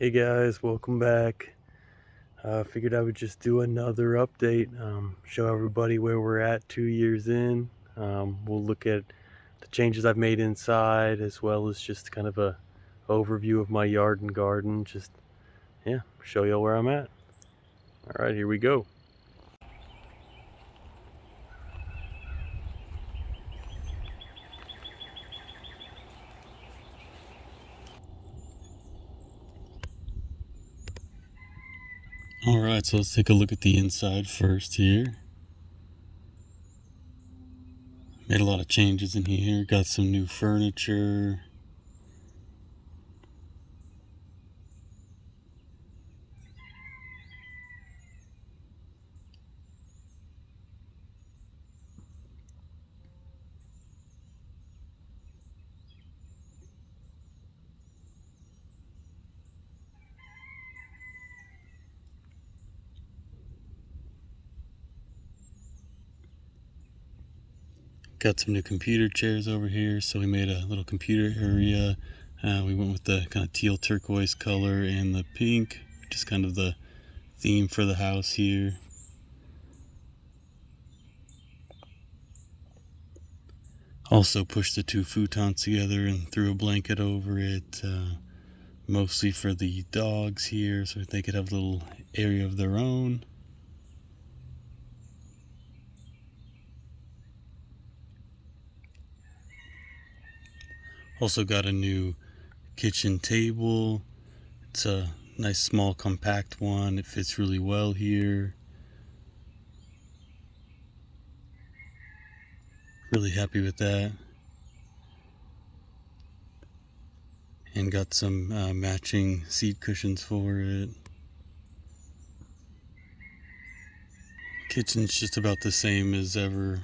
Hey guys, welcome back. Figured I would just do another update, show everybody where we're at 2 years in. We'll look at the changes I've made inside as well as just kind of a overview of my yard and garden. Just, yeah, show y'all where I'm at. All right, here we go. All right, so let's take a look at the inside first here. Made a lot of changes in here. Got some new furniture. Got some new computer chairs over here, so we made a little computer area. We went with the kind of teal turquoise color and the pink, which is kind of the theme for the house here. Also pushed the two futons together and threw a blanket over it, mostly for the dogs here, so they could have a little area of their own. Also got a new kitchen table. It's a nice small compact one. It fits really well here. Really happy with that. And got some matching seat cushions for it. Kitchen's just about the same as ever.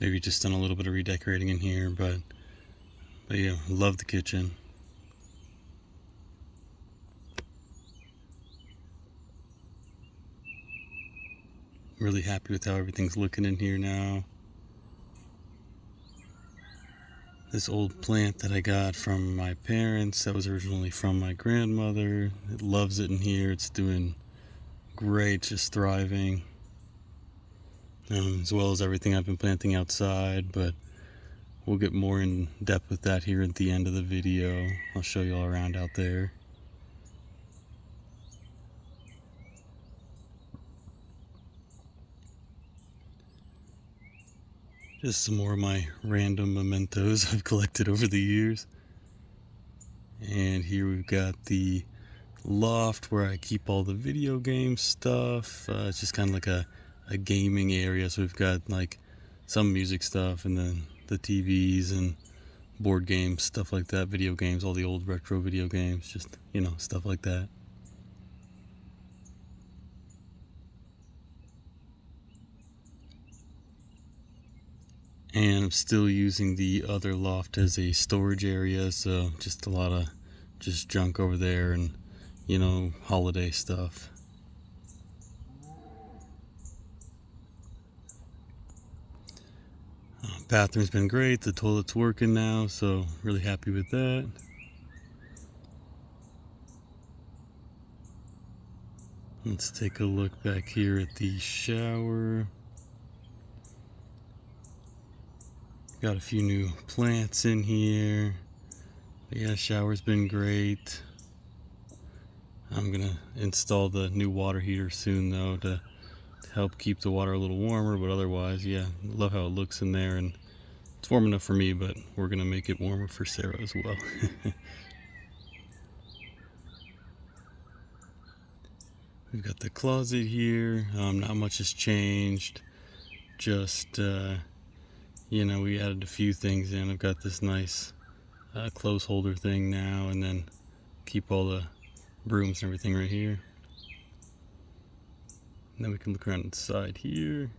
Maybe just done a little bit of redecorating in here, but yeah, love the kitchen. Really happy with how everything's looking in here now. This old plant that I got from my parents, that was originally from my grandmother. It loves it in here. It's doing great, just thriving. As well as everything I've been planting outside, but we'll get more in depth with that here at the end of the video. I'll show you all around out there. Just some more of my random mementos I've collected over the years. And here we've got the loft where I keep all the video game stuff. It's just kind of like a gaming area. So we've got like some music stuff and then the TVs and board games, stuff like that, video games, all the old retro video games, just, stuff like that. And I'm still using the other loft as a storage area, so just a lot of just junk over there and, holiday stuff. Bathroom's been great, the toilet's working now, so really happy with that. Let's take a look back here at the shower. Got a few new plants in here. But yeah, shower's been great. I'm gonna install the new water heater soon though to help keep the water a little warmer, but otherwise, yeah, love how it looks in there, and it's warm enough for me, but we're gonna make it warmer for Sarah as well. We've got the closet here. Not much has changed. Just we added a few things in. I've got this nice clothes holder thing now, and then keep all the brooms and everything right here. And then we can look around the side here.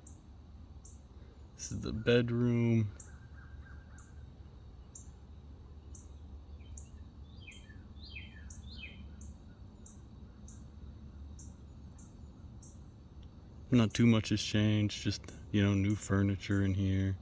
This is the bedroom. Not too much has changed, just, new furniture in here.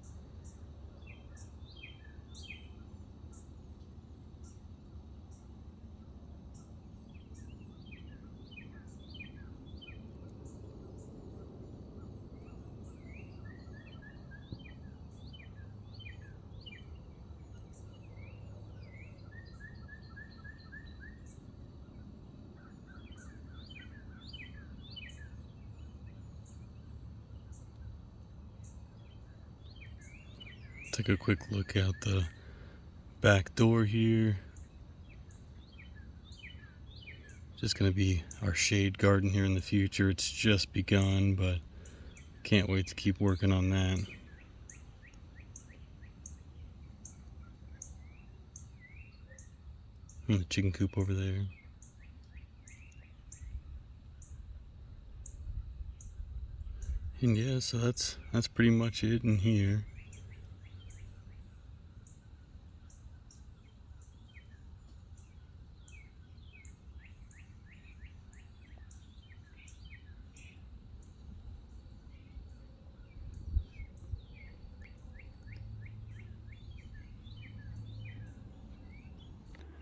Take a quick look out the back door here. Just gonna be our shade garden here in the future. It's just begun, but can't wait to keep working on that. And the chicken coop over there. And yeah, so that's pretty much it in here.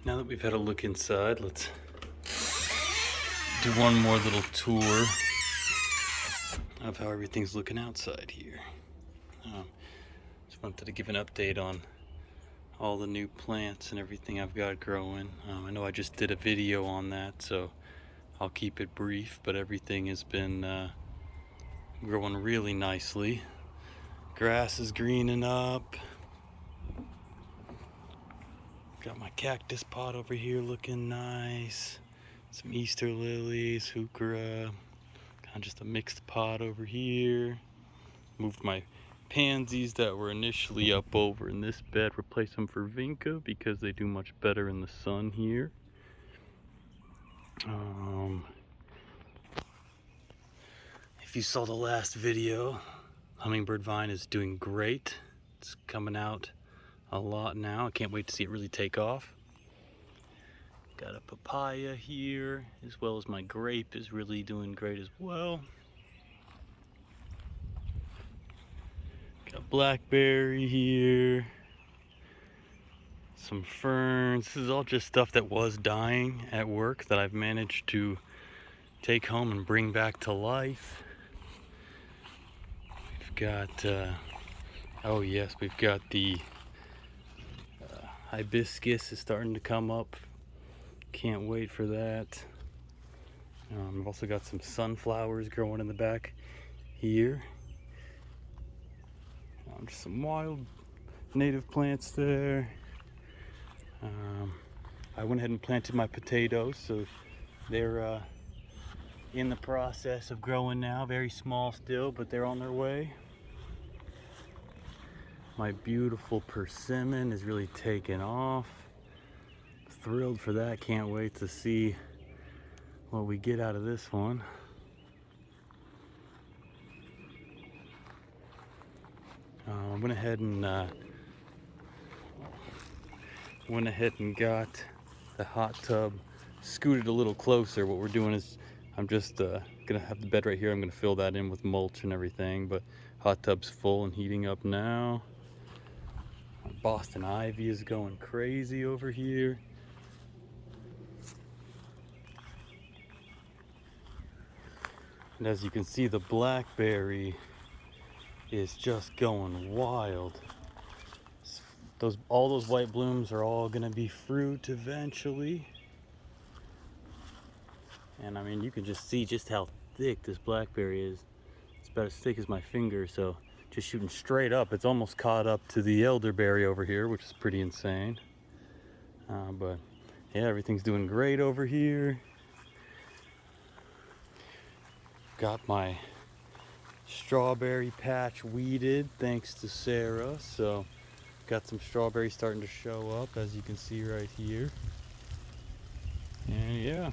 Now that we've had a look inside, let's do one more little tour of how everything's looking outside here. Just wanted to give an update on all the new plants and everything I've got growing. I know I just did a video on that, so I'll keep it brief, but everything has been growing really nicely. Grass is greening up. Got my cactus pot over here looking nice. Some Easter lilies, heuchera. Kind of just a mixed pot over here. Moved my pansies that were initially up over in this bed, replaced them for vinca because they do much better in the sun here. If you saw the last video, hummingbird vine is doing great. It's coming out a lot now. I can't wait to see it really take off. Got a papaya here, as well as my grape is really doing great as well. Got blackberry here. Some ferns. This is all just stuff that was dying at work that I've managed to take home and bring back to life. We've got, oh yes, we've got the hibiscus is starting to come up. Can't wait for that. I've also got some sunflowers growing in the back here. Just some wild native plants there. I went ahead and planted my potatoes, so they're in the process of growing now. Very small still, but they're on their way. My beautiful persimmon is really taking off. Thrilled for that. Can't wait to see what we get out of this one. I went ahead and got the hot tub scooted a little closer. What we're doing is I'm just gonna have the bed right here. I'm gonna fill that in with mulch and everything, but hot tub's full and heating up now. My Boston ivy is going crazy over here. And as you can see, the blackberry is just going wild. All those white blooms are all gonna be fruit eventually. And I mean, you can just see just how thick this blackberry is. It's about as thick as my finger, so just shooting straight up. It's almost caught up to the elderberry over here, which is pretty insane. But yeah, everything's doing great over here. Got my strawberry patch weeded thanks to Sarah, so got some strawberries starting to show up, as you can see right here. And yeah,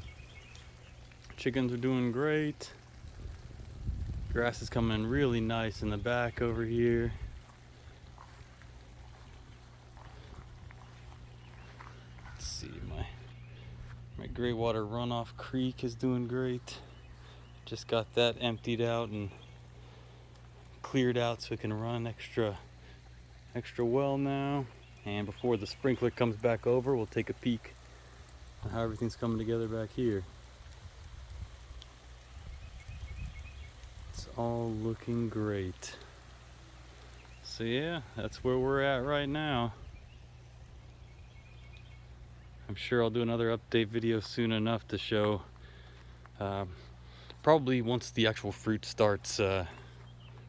chickens are doing great. Grass is coming in really nice in the back over here. Let's see, my gray water runoff creek is doing great. Just got that emptied out and cleared out so it can run extra well now. And before the sprinkler comes back over, we'll take a peek at how everything's coming together back here. It's all looking great. So yeah, that's where we're at right now. I'm sure I'll do another update video soon enough to show, probably once the actual fruit starts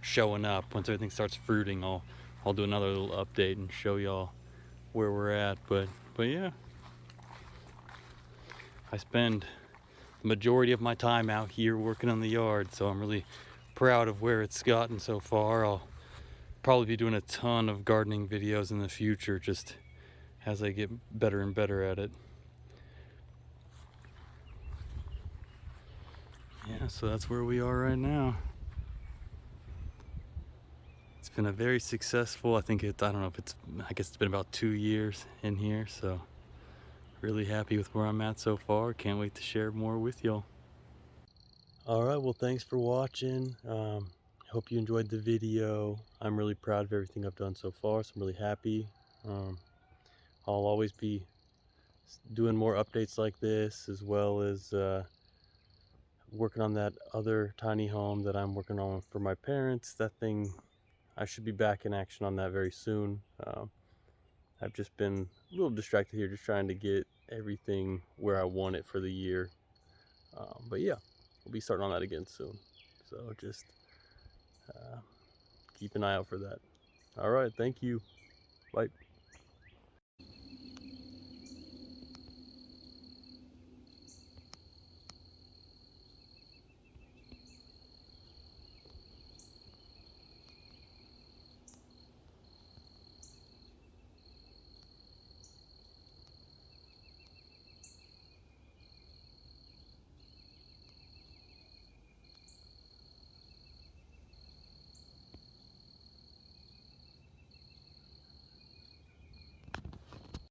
showing up, once everything starts fruiting, I'll I'll do another little update and show y'all where we're at. But yeah, I spend the majority of my time out here working on the yard, so I'm really proud of where it's gotten so far. I'll probably be doing a ton of gardening videos in the future, just as I get better and better at it. Yeah, so that's where we are right now. It's been a very successful, I don't know if I guess it's been about 2 years in here, so really happy with where I'm at so far. Can't wait to share more with y'all. All right, well, thanks for watching. Hope you enjoyed the video. I'm really proud of everything I've done so far, so I'm really happy. I'll always be doing more updates like this, as well as working on that other tiny home that I'm working on for my parents. That thing, I should be back in action on that very soon. I've just been a little distracted here, just trying to get everything where I want it for the year. But yeah, we'll be starting on that again soon. So just keep an eye out for that. All right, thank you. Bye.